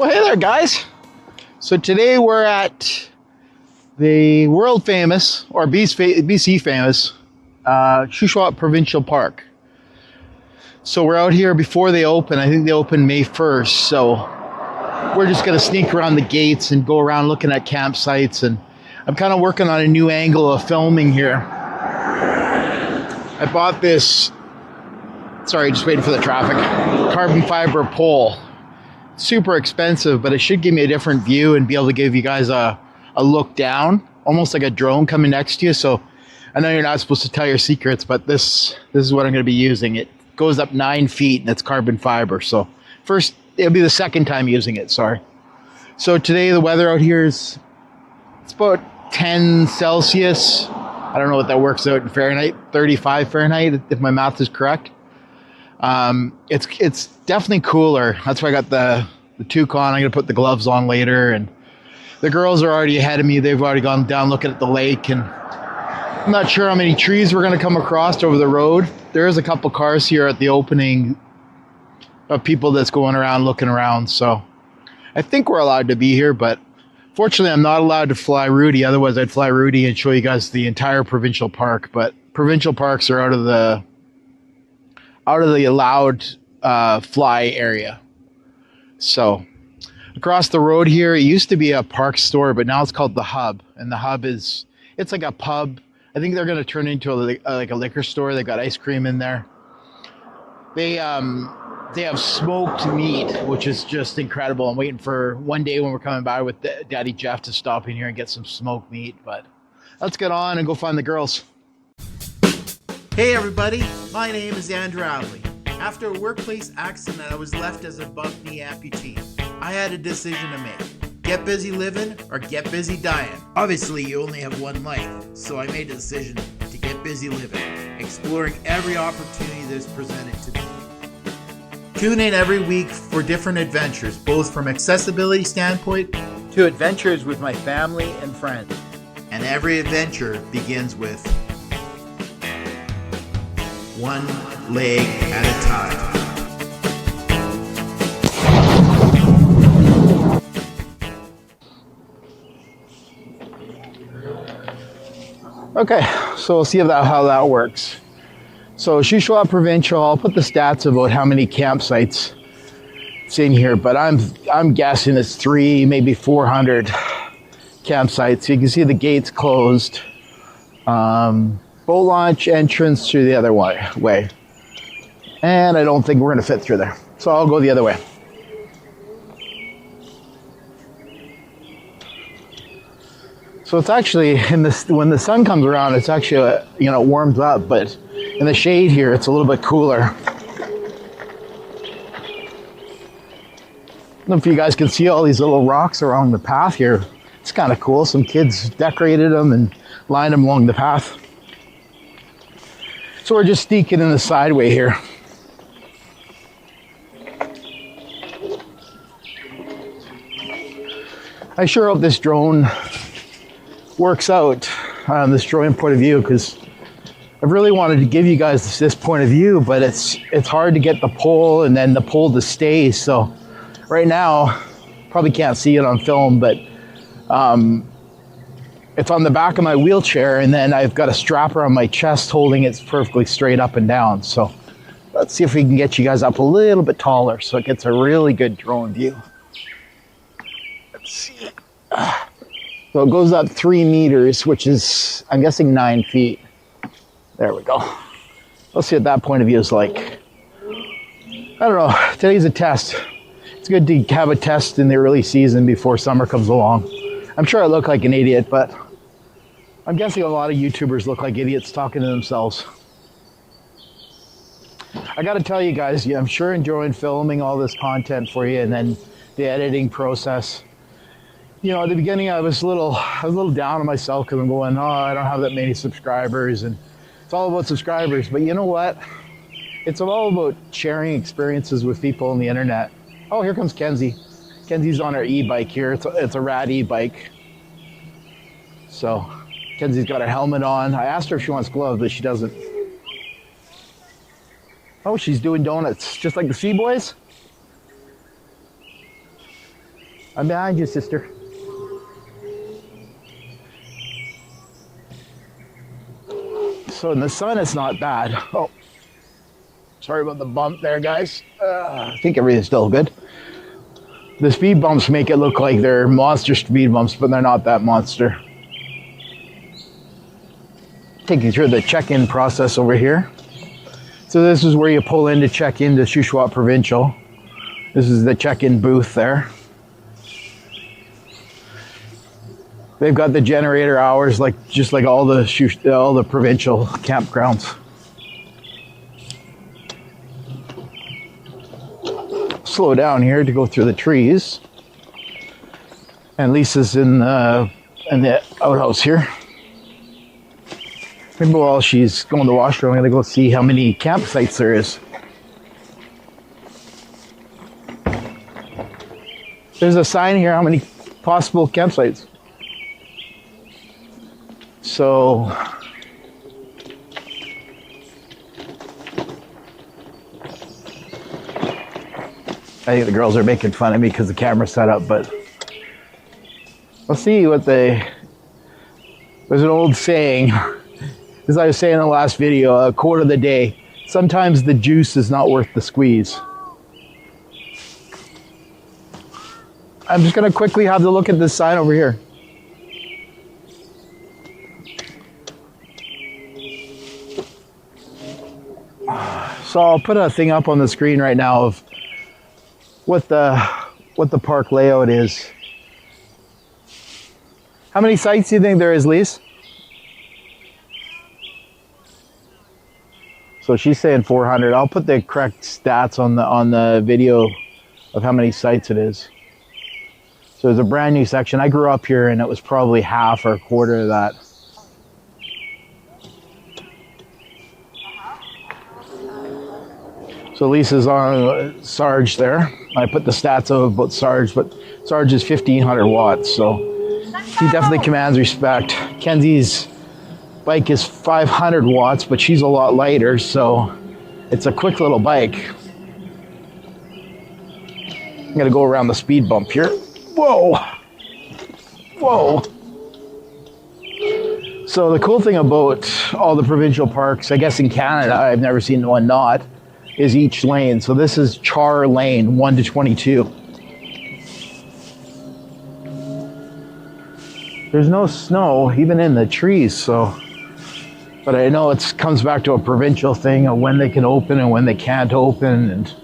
Well, hey there, guys. So today we're at the world famous, or BC famous, Shuswap Provincial Park. So we're out here before they open. I think they open May 1st. So we're just going to sneak around the gates and go around looking at campsites. And I'm kind of working on a new angle of filming here. I bought this, sorry, just waiting for the traffic, carbon fiber pole. Super expensive, but it should give me a different view and be able to give you guys a look down, almost like a drone coming next to you. So I know you're not supposed to tell your secrets, but this is what I'm going to be using. It goes up 9 feet and it's carbon fiber. So first, it'll be the second time using it, sorry. So today the weather out here it's about 10 Celsius. I don't know what that works out in Fahrenheit, 35 Fahrenheit, if my math is correct. It's definitely cooler. That's why I got the toque on. I'm going to put the gloves on later. And the girls are already ahead of me. They've already gone down looking at the lake. And I'm not sure how many trees we're going to come across over the road. There is a couple cars here at the opening of people that's going around looking around. So I think we're allowed to be here, but fortunately I'm not allowed to fly Rudy. Otherwise I'd fly Rudy and show you guys the entire provincial park. But provincial parks are out of the allowed fly area. So across the road here, it used to be a park store, but now it's called the Hub. And the Hub it's like a pub. I think they're going to turn into like a liquor store. They've got ice cream in there. They have smoked meat, which is just incredible. I'm waiting for one day when we're coming by with Daddy Jeff to stop in here and get some smoked meat. But let's get on and go find the girls. Hey everybody, my name is Andrew Avley. After a workplace accident, I was left as a buck-knee amputee. I had a decision to make. Get busy living or get busy dying. Obviously, you only have one life, so I made the decision to get busy living, exploring every opportunity that is presented to me. Tune in every week for different adventures, both from accessibility standpoint to adventures with my family and friends. And every adventure begins with one leg at a time. Okay, so we'll see how that works. So Shuswap Provincial, I'll put the stats about how many campsites it's in here, but I'm guessing it's 300, maybe 400 campsites. You can see the gates closed. Boat launch entrance through the other way. And I don't think we're going to fit through there. So I'll go the other way. So it's actually, when the sun comes around, it's actually, it warms up, but in the shade here, it's a little bit cooler. I don't know if you guys can see all these little rocks along the path here. It's kind of cool. Some kids decorated them and lined them along the path. So we're just sneaking in the sideway here. I sure hope this drone works out, this drone point of view, because I really wanted to give you guys this point of view, but it's hard to get the pole and then the pole to stay. So right now, probably can't see it on film, but it's on the back of my wheelchair, and then I've got a strapper on my chest holding it perfectly straight up and down. So let's see if we can get you guys up a little bit taller so it gets a really good drone view. Let's see. So it goes up 3 meters, which is, I'm guessing, 9 feet. There we go. Let's see what that point of view is like. I don't know. Today's a test. It's good to have a test in the early season before summer comes along. I'm sure I look like an idiot, but I'm guessing a lot of YouTubers look like idiots talking to themselves. I got to tell you guys, I'm sure enjoying filming all this content for you, and then the editing process. At the beginning, I was a little down on myself because I'm going, I don't have that many subscribers, and it's all about subscribers. But you know what? It's all about sharing experiences with people on the internet. Oh, here comes Kenzie. Kenzie's on her e-bike here. It's a rad e-bike. So Kenzie's got her helmet on. I asked her if she wants gloves, but she doesn't. Oh, she's doing donuts, just like the Sea Boys. I'm behind you, sister. So in the sun, it's not bad. Oh, sorry about the bump there, guys. I think everything's still good. The speed bumps make it look like they're monster speed bumps, but they're not that monster. Take you through the check-in process over here. So this is where you pull in to check into Shuswap Provincial. This is the check-in booth there. They've got the generator hours just like all the provincial campgrounds. Slow down here to go through the trees. And Lisa's in the outhouse here. Maybe while she's going to the washroom, I'm going to go see how many campsites there is. There's a sign here, how many possible campsites. So, I think the girls are making fun of me because the camera's set up, but we'll see what there's an old saying, as I was saying in the last video, a quote of the day, sometimes the juice is not worth the squeeze. I'm just going to quickly have a look at this sign over here. So I'll put a thing up on the screen right now of what the park layout is. How many sites do you think there is, Lise? So she's saying 400. I'll put the correct stats on the video of how many sites it is. So there's a brand new section. I grew up here and it was probably half or a quarter of that. So Lisa's on Sarge there. I put the stats of about Sarge, but Sarge is 1500 watts, so he definitely commands respect. Kenzie's bike is 500 watts, but she's a lot lighter, so it's a quick little bike. I'm gonna go around the speed bump here. Whoa! Whoa! So the cool thing about all the provincial parks, I guess in Canada, I've never seen one not, is each lane. So this is Char lane, 1 to 22. There's no snow, even in the trees, so. But I know it comes back to a provincial thing of when they can open and when they can't open. And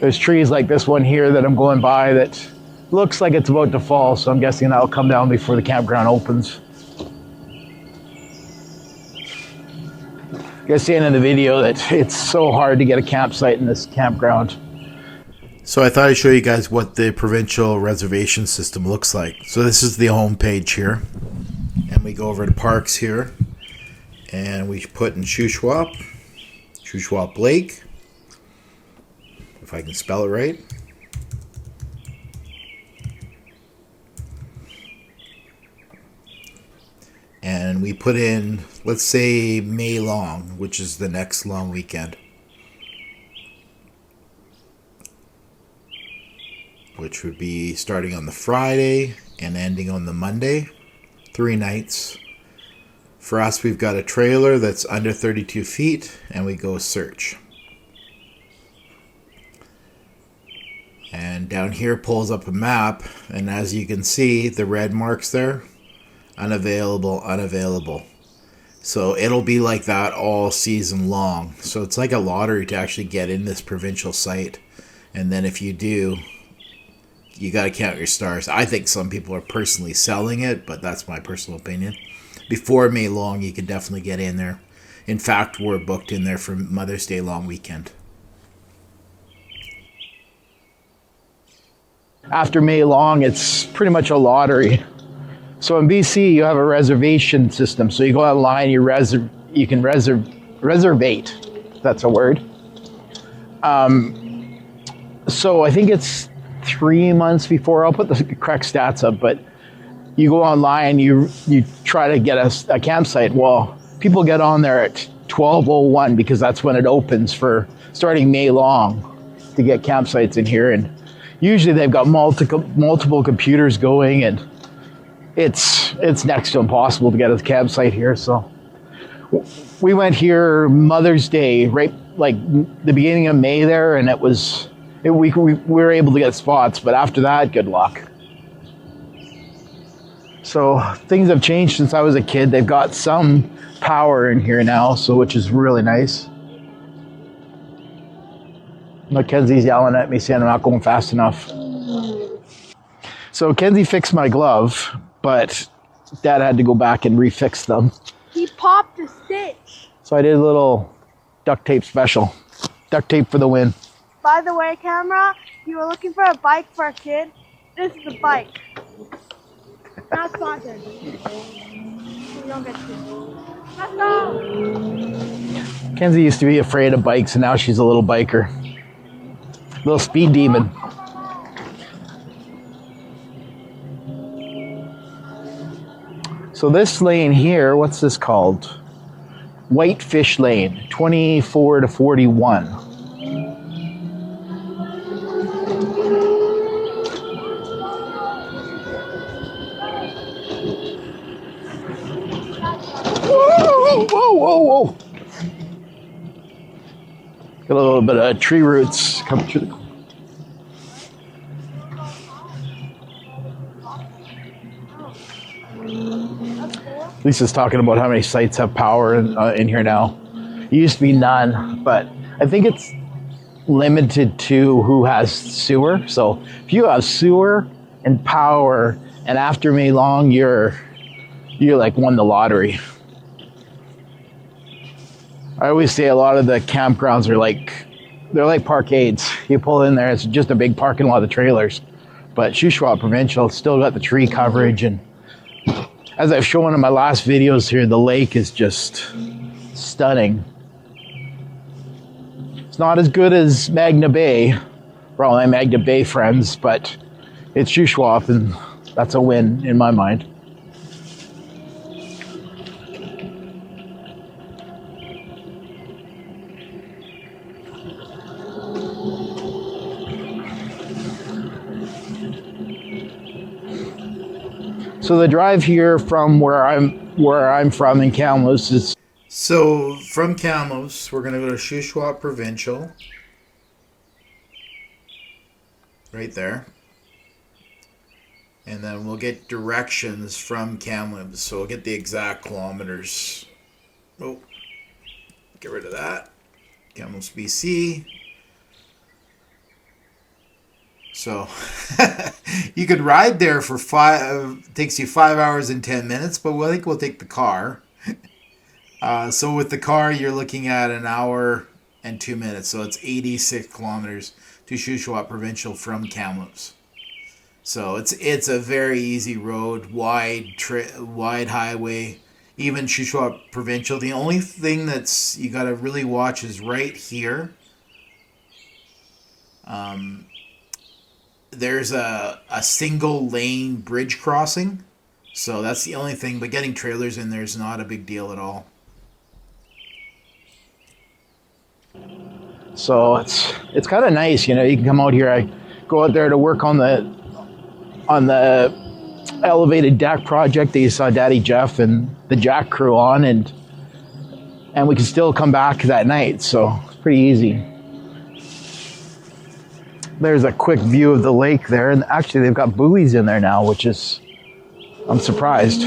there's trees like this one here that I'm going by that looks like it's about to fall, so I'm guessing that'll come down before the campground opens. You guys seeing in the video that it's so hard to get a campsite in this campground. So I thought I'd show you guys what the provincial reservation system looks like. So this is the home page here. And we go over to parks here. And we put in Shuswap Lake. If I can spell it right. And we put in, let's say, May long, which is the next long weekend. Which would be starting on the Friday and ending on the Monday. 3 nights. For us, we've got a trailer that's under 32 feet, and we go search. And down here pulls up a map, and as you can see, the red marks there, unavailable, unavailable. So it'll be like that all season long. So it's like a lottery to actually get in this provincial site. And then if you do, you got to count your stars. I think some people are personally selling it, but that's my personal opinion. Before May long, you can definitely get in there. In fact, we're booked in there for Mother's Day long weekend. After May long, it's pretty much a lottery. So in BC, you have a reservation system. So you go online, you can reservate. That's a word. So I think it's 3 months before. I'll put the correct stats up, but you go online, you try to get a campsite. Well, people get on there at 12:01 because that's when it opens for starting May long to get campsites in here. And usually they've got multiple computers going, and it's next to impossible to get a campsite here. So we went here Mother's Day, right, like the beginning of May there, and we were able to get spots, but after that, good luck. So things have changed since I was a kid. They've got some power in here now, so which is really nice. Kenzie's yelling at me saying I'm not going fast enough. So Kenzie fixed my glove, but Dad had to go back and refix them. He popped a stitch. So I did a little duct tape special. Duct tape for the win. By the way, camera, you were looking for a bike for a kid. This is a bike. Not sponsored. You don't get to. Let's go! Kenzie used to be afraid of bikes, and now she's a little biker. Little speed demon. So this lane here, what's this called? Whitefish Lane, 24 to 41. Whoa, whoa, whoa, whoa. Got a little bit of tree roots coming through the... Lisa's talking about how many sites have power in here now. It used to be none, but I think it's limited to who has sewer. So if you have sewer and power, and after May long, you're like won the lottery. I always say a lot of the campgrounds are they're like parkades. You pull in there, it's just a big parking lot of trailers. But Shuswap Provincial still got the tree coverage, and as I've shown in my last videos here, the lake is just stunning. It's not as good as Magna Bay for all my Magna Bay friends, but it's Shuswap, and that's a win in my mind. So the drive here from where I'm from in Kamloops is... So from Kamloops, we're going to go to Shuswap Provincial. Right there. And then we'll get directions from Kamloops. So we'll get the exact kilometers. Oh, get rid of that. Kamloops, BC. So you could ride there for takes you 5 hours and 10 minutes, but I think we'll take the car. So with the car, you're looking at an hour and 2 minutes. So it's 86 kilometers to Shuswap Provincial from Kamloops. So it's a very easy road, wide highway. Even Shuswap Provincial. The only thing that's you got to really watch is right here. There's a single lane bridge crossing. So that's the only thing. But getting trailers in there is not a big deal at all. So it's kind of nice, you know. You can come out here. I go out there to work on the elevated deck project that you saw Daddy Jeff and the Jack crew on, and we can still come back that night. So it's pretty easy. There's a quick view of the lake there, and actually they've got buoys in there now, which is, I'm surprised.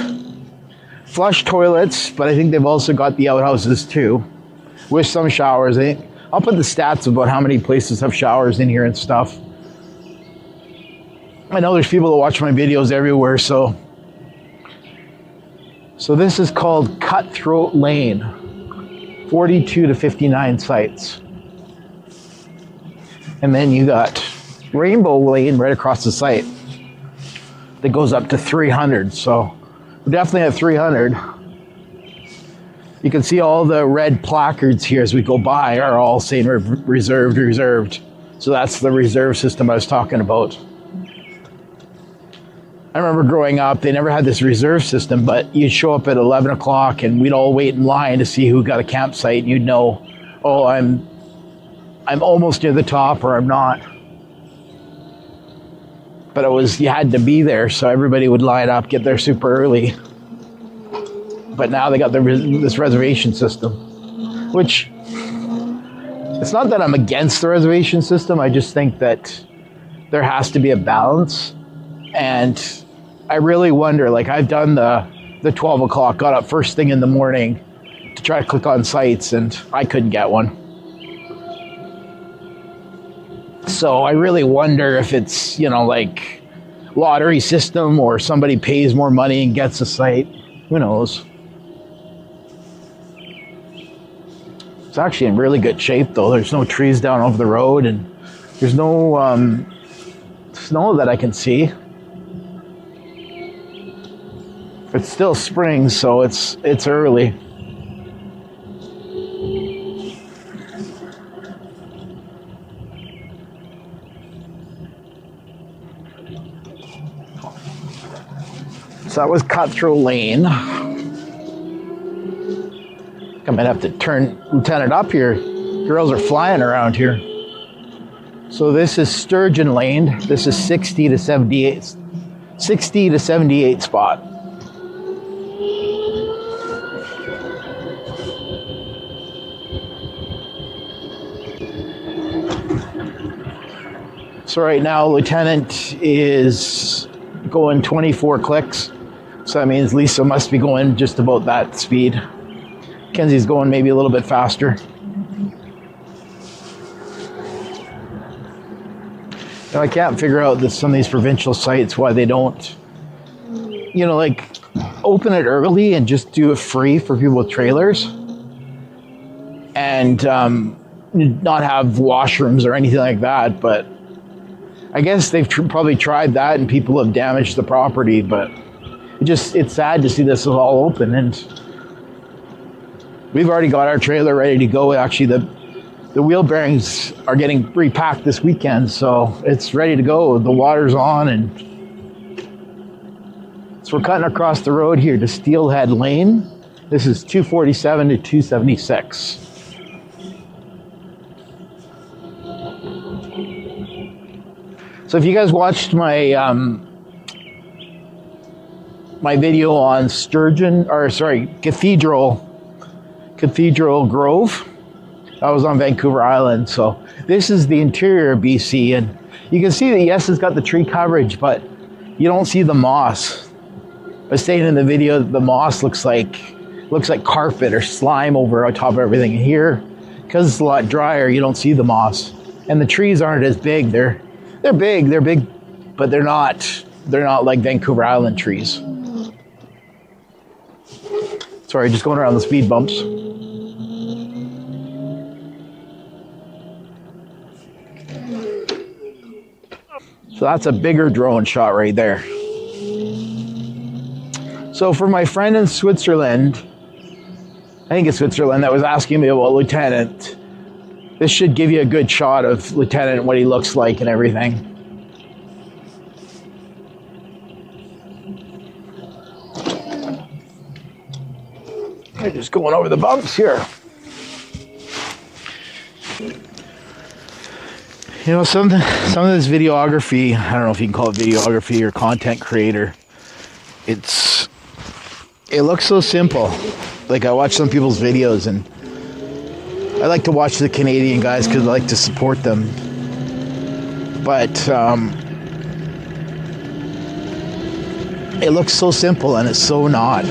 Flush toilets, but I think they've also got the outhouses too, with some showers. I'll put the stats about how many places have showers in here and stuff. I know there's people that watch my videos everywhere, so this is called Cutthroat Lane, 42 to 59 sites. And then you got Rainbow Lane right across the site that goes up to 300. So we're definitely at 300. You can see all the red placards here as we go by are all saying reserved, reserved. So that's the reserve system I was talking about. I remember growing up, they never had this reserve system, but you'd show up at 11 o'clock and we'd all wait in line to see who got a campsite. And you'd know, oh, I'm almost near the top or I'm not. but you had to be there, so everybody would line up, get there super early. But now they got this reservation system, which it's not that I'm against the reservation system. I just think that there has to be a balance. And I really wonder, like I've done the 12 o'clock, got up first thing in the morning to try to click on sites, and I couldn't get one. So I really wonder if it's, like lottery system or somebody pays more money and gets a site. Who knows? It's actually in really good shape though. There's no trees down over the road, and there's no snow that I can see. It's still spring, so it's early. So that was Cutthroat Lane. I might have to turn Lieutenant up here. Girls are flying around here. So this is Sturgeon Lane. This is 60 to 78 spot. So right now, Lieutenant is going 24 clicks. So that means Lisa must be going just about that speed. Kenzie's going maybe a little bit faster. Now I can't figure out some of these provincial sites why they don't, like open it early and just do it free for people with trailers, and not have washrooms or anything like that. But I guess they've probably tried that and people have damaged the property. But it's sad to see this is all open, and we've already got our trailer ready to go. Actually, the wheel bearings are getting repacked this weekend, so it's ready to go. The water's on, and so we're cutting across the road here to Steelhead Lane. This is 247 to 276. So if you guys watched my my video on Cathedral Grove, that was on Vancouver Island. So this is the interior of BC, and you can see that yes, it's got the tree coverage, but you don't see the moss. I was saying in the video that the moss looks like carpet or slime over on top of everything. And here, because it's a lot drier, you don't see the moss, and the trees aren't as big. They're big, but they're not like Vancouver Island trees. Sorry, just going around the speed bumps. So that's a bigger drone shot right there. So for my friend in Switzerland, I think it's Switzerland, that was asking me about Lieutenant, this should give you a good shot of Lieutenant, what he looks like and everything. I'm just going over the bumps here. Some of this videography, I don't know if you can call it videography or content creator, it looks so simple. Like I watch some people's videos, and I like to watch the Canadian guys because I like to support them. But it looks so simple, and it's so not.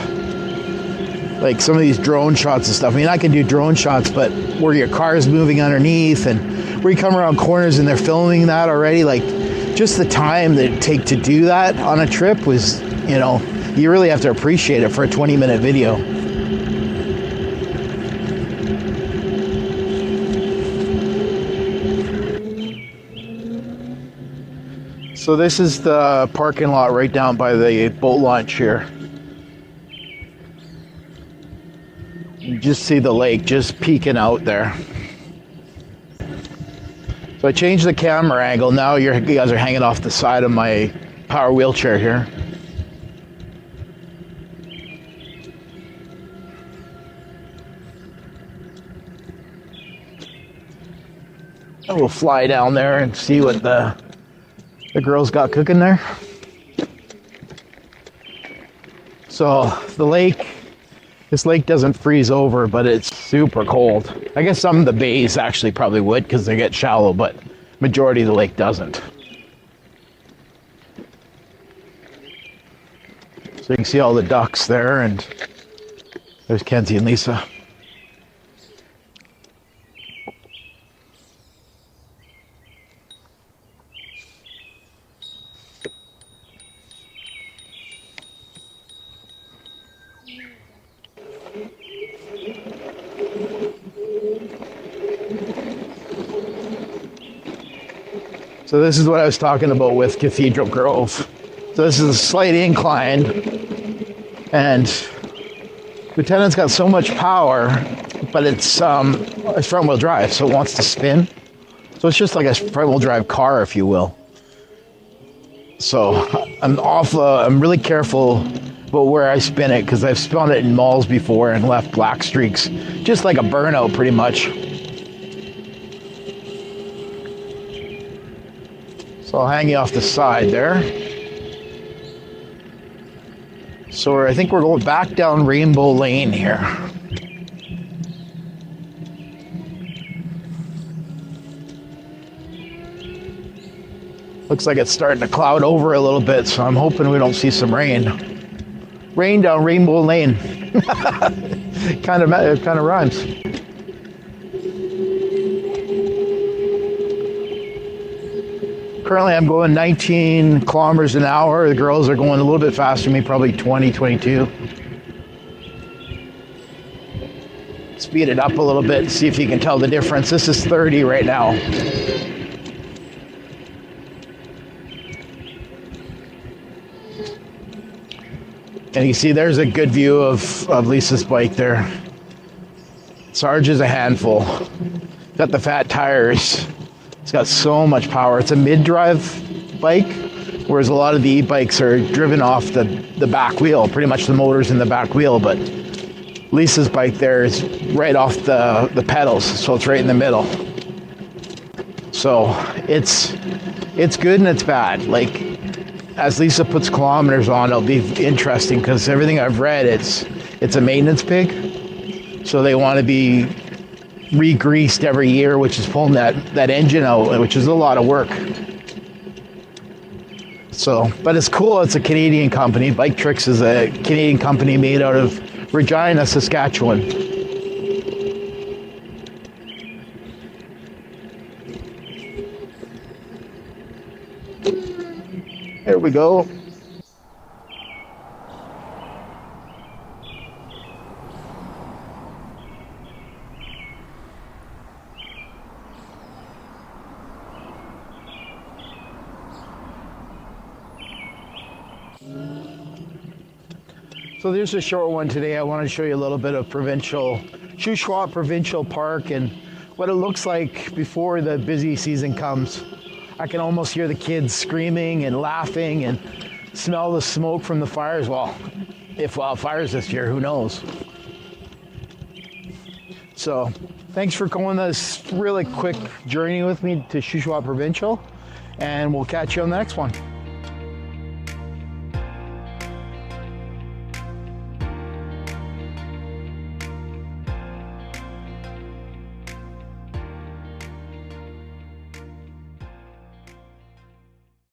Like some of these drone shots and stuff. I mean, I can do drone shots, but where your car is moving underneath and where you come around corners and they're filming that already, like just the time that it take to do that on a trip was, you really have to appreciate it for a 20-minute video. So this is the parking lot right down by the boat launch here. You just see the lake just peeking out there. So I changed the camera angle. Now you guys are hanging off the side of my power wheelchair here. And we'll fly down there and see what there's the girls got cooking there. So the lake, this lake doesn't freeze over, but it's super cold. I guess some of the bays actually probably would because they get shallow, but majority of the lake doesn't. So you can see all the ducks there, and there's Kenzie and Lisa. So this is what I was talking about with Cathedral Grove. So this is a slight incline, and Lieutenant's got so much power, but it's front-wheel drive, so it wants to spin. So it's just like a front-wheel drive car, if you will. So I'm really careful about where I spin it, because I've spun it in malls before and left black streaks, just like a burnout, pretty much. So I'll hang you off the side there. So I think we're going back down Rainbow Lane here. Looks like it's starting to cloud over a little bit, so I'm hoping we don't see some rain. Rain down Rainbow Lane. It kind of rhymes. Currently I'm going 19 kilometers an hour. The girls are going a little bit faster than me, probably 20, 22. Speed it up a little bit and see if you can tell the difference. This is 30 right now. And you see there's a good view of Lisa's bike there. Sarge is a handful. Got the fat tires. It's got so much power. It's a mid-drive bike, whereas a lot of the e-bikes are driven off the back wheel. Pretty much the motor's in the back wheel, but Lisa's bike there is right off the pedals, so it's right in the middle. So it's good and it's bad. Like, as Lisa puts kilometers on, it'll be interesting, because everything I've read, it's a maintenance pig. So they want to be re-greased every year, which is pulling that engine out, which is a lot of work. So, but it's cool. It's a Canadian company. Bike Tricks is a Canadian company made out of Regina, Saskatchewan. There we go. So there's a short one today. I want to show you a little bit of Shuswap Provincial Park and what it looks like before the busy season comes. I can almost hear the kids screaming and laughing and smell the smoke from the fires. Well, if wildfires this year, who knows? So thanks for going this really quick journey with me to Shuswap Provincial, and we'll catch you on the next one.